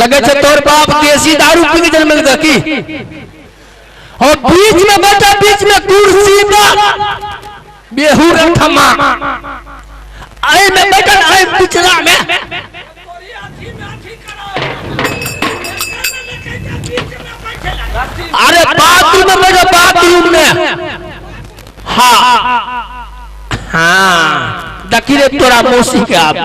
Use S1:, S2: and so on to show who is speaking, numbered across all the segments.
S1: लगे छे तोर बाप देसी दारू पी के जन्म लगा की और बीच में बैठा बीच में कुर्सी पर बेहुर थमा आए में बैठा आए पिछला में अरे बाथरूम में बैठा बाथरूम में हाँ हाँ दकीरे तोरा मौसी के आप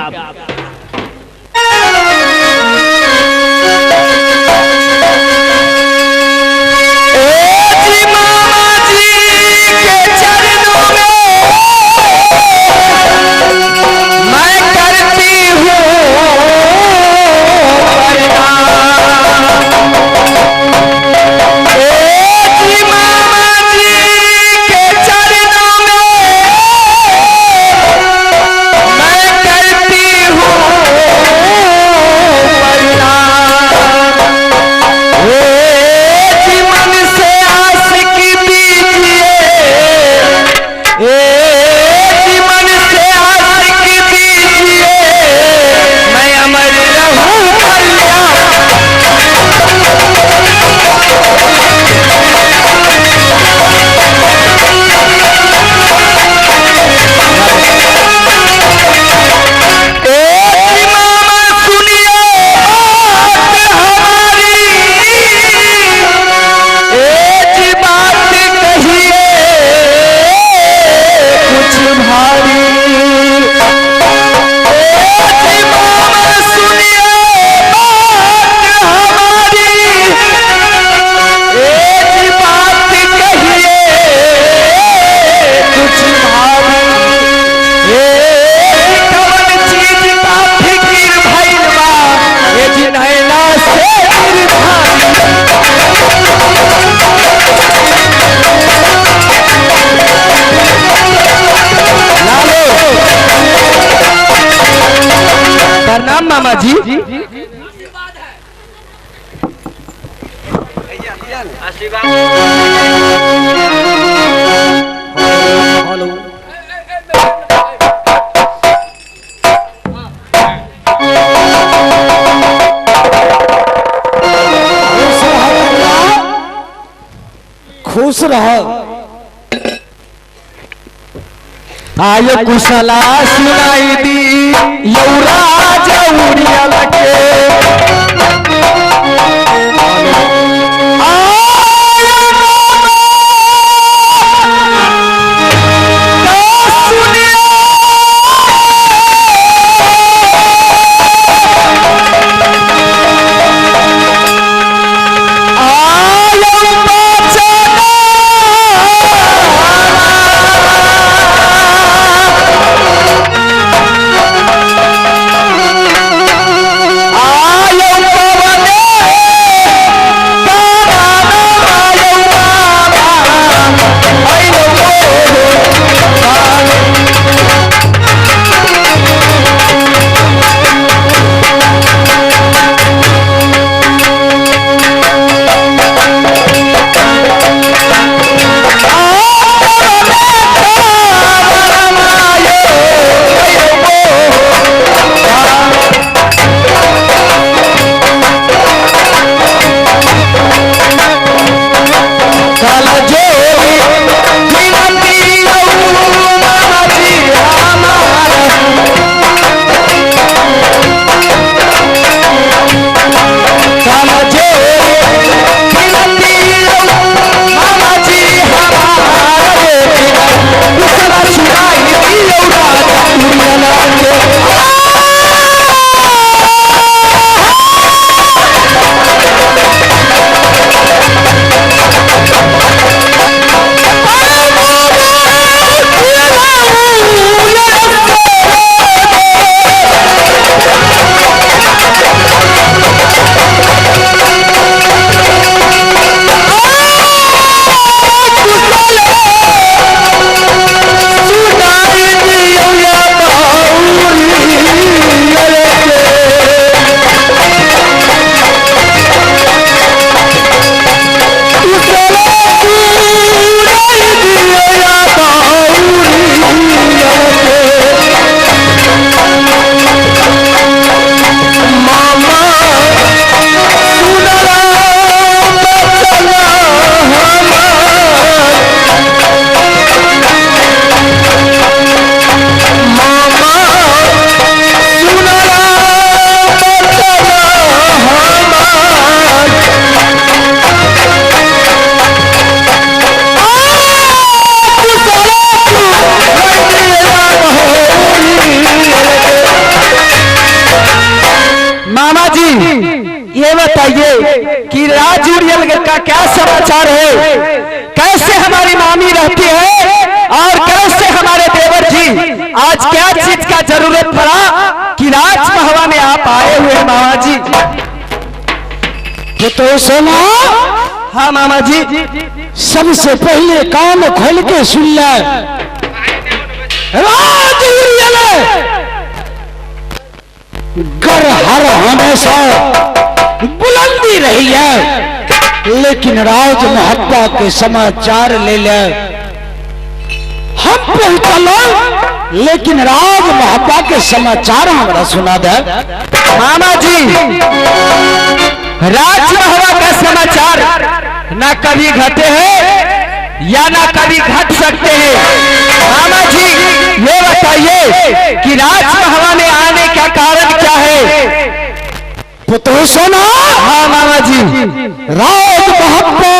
S1: प्रणाम मामा जी। हेलो खुश रहो आयो कुशला सुनाई दी युवराज उड़िया लगे कि राजूरियल का क्या समाचार है, कैसे हमारी मामी रहती है और कैसे हमारे देवर जी आज क्या चीज का जरूरत पड़ा कि राजमहवा में आप आए हुए हैं मामा जी।
S2: तो सुनो।
S1: हाँ मामा जी।
S2: सबसे पहले कान खोल के सुन ले। राजूरियल घर हर हमेशा बुलंदी रही है, लेकिन राज महब्बा के समाचार ले ले। हम पहुंचलो लेकिन राज महब्बा के समाचार हमारा सुना दे।
S1: मामा जी राजमहवा का समाचार ना कभी घटे हैं या ना कभी घट सकते हैं। मामा जी ये बताइए कि राजमहवा में आने का कारण क्या है?
S2: पुत्र सुना।
S1: हाँ मामा जी।
S2: राज महब्बा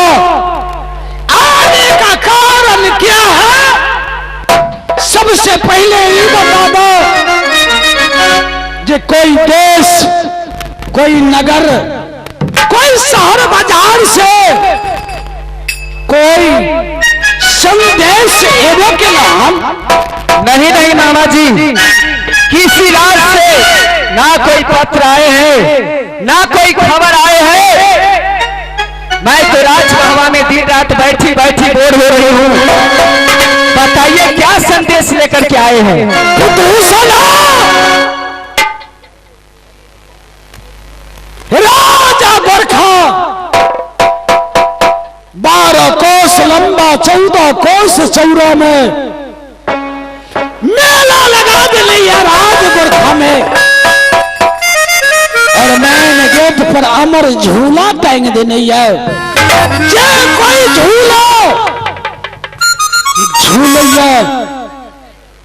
S2: आने का कारण क्या है? सबसे पहले ये बता दो कि कोई देश, कोई नगर, कोई शहर बाजार से कोई संदेश एवं के नाम
S1: नहीं मामा जी, किसी राज से ना कोई पत्र आए हैं ना कोई खबर आए हैं। मैं तो राजमहवा में दिन रात बैठी बैठी बोर हो रही हूँ। बताइए क्या संदेश लेकर के आए हैं?
S2: राजा गोरखा 12 कोस लंबा 14 कोस चौड़ा में मेला लगा दिले राज गोरखा में, और मैंने गेट पर अमर झूला टांग देने जे कोई झूला झूलैया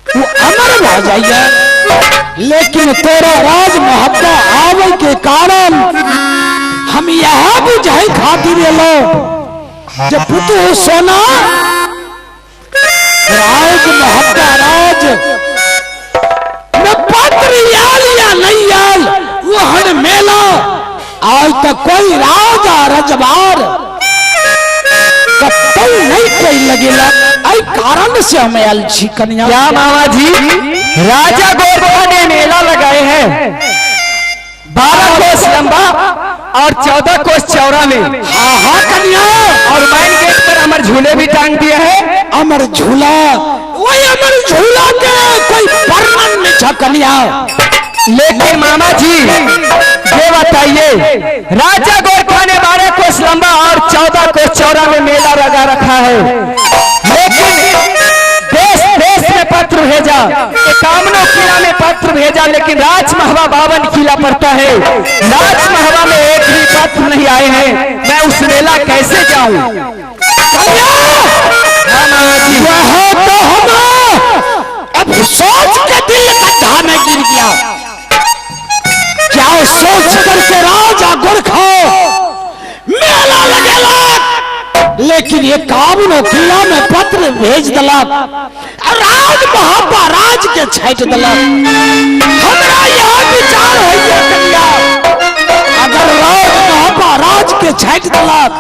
S2: वो अमर हो जाइए। लेकिन तेरा राज महब्बा आवे के कारण हम यह बुझाई खातिर लो जब पुतु सोना राज महब्बा राज में पत्र याल या नहीं याल वहन मेला आज तक कोई राजा रजबार कतई नहीं कोई लगेला। आई कारण से हम आयल छी कन्या।
S1: क्या मामा जी राजा गोरखा ने मेला लगाए हैं 12 कोस लंबा और 14 कोस चौड़ा में?
S2: हाँ हाँ कन्या।
S1: और मेन गेट पर अमर झूले भी टांग दिए हैं।
S2: अमर झूला वही अमर झूला के कोई वर्णन नहीं था कन्या।
S1: लेकिन मामा जी ये बताइए राजा गोरखा ने 12 कोस लंबा और 14 कोस चौड़ा में मेला लगा रखा है, लेकिन देश देश में पत्र भेजा, 51 किला में पत्र भेजा, लेकिन राजमहवा 52 किला पड़ता है। राजमहवा में एक भी पत्र नहीं आए हैं। मैं उस मेला कैसे जाऊं?
S2: तो अब सोच के दिल गड्ढा में गिर गया। क्या सोच करके राजा गोरखा मेला लगेला, लेकिन ये काबुनो किला में पत्र भेज दलक, राज महब्बा राज के छाट दलक। हमरा यह विचार है कन्या, अगर राज महब्बा राज के छाट दलक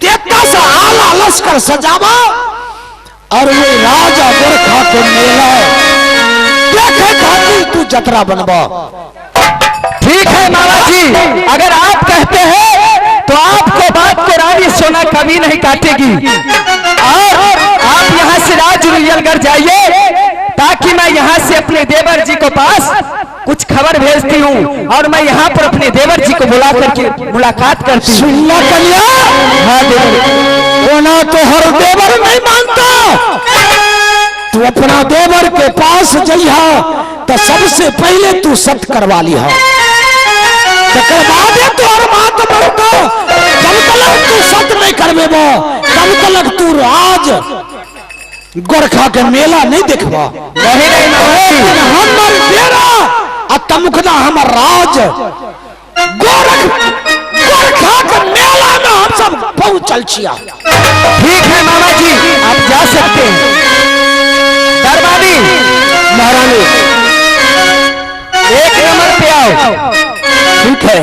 S2: तेता से आला लश्कर सजावा और वो राजा गोरखा के मेला देखे खातिर तू जतरा बनवा।
S1: ठीक है मामा जी, अगर आप कहते हैं तो आपको बात को रानी सोना कभी नहीं काटेगी। और आप यहाँ से राजूरियलगढ़ जाइए ताकि मैं यहाँ से अपने देवर जी को पास कुछ खबर भेजती हूँ और मैं यहाँ पर अपने देवर जी को बुला करके मुलाकात करती हूँ।
S2: सुनला कन्या।
S1: हाँ देवर।
S2: वो ना तो हर देवर नहीं मानता, तू अपना देवर के पास जइहा तो सबसे पहले तू सत्य करवा लिहा, तो और बात बनता। जब तक तू सत्य नहीं करवेबो तब तक तू राज गोरखा के मेला नहीं देखबा। हमर डेरा आ तमुखना हमर राज गोरखा के मेला में हम सब पहुंचल छिया।
S1: ठीक है मामा जी, आप जा सकते हैं। दरबारी महारानी 1 नंबर पे आओ। ठीक है।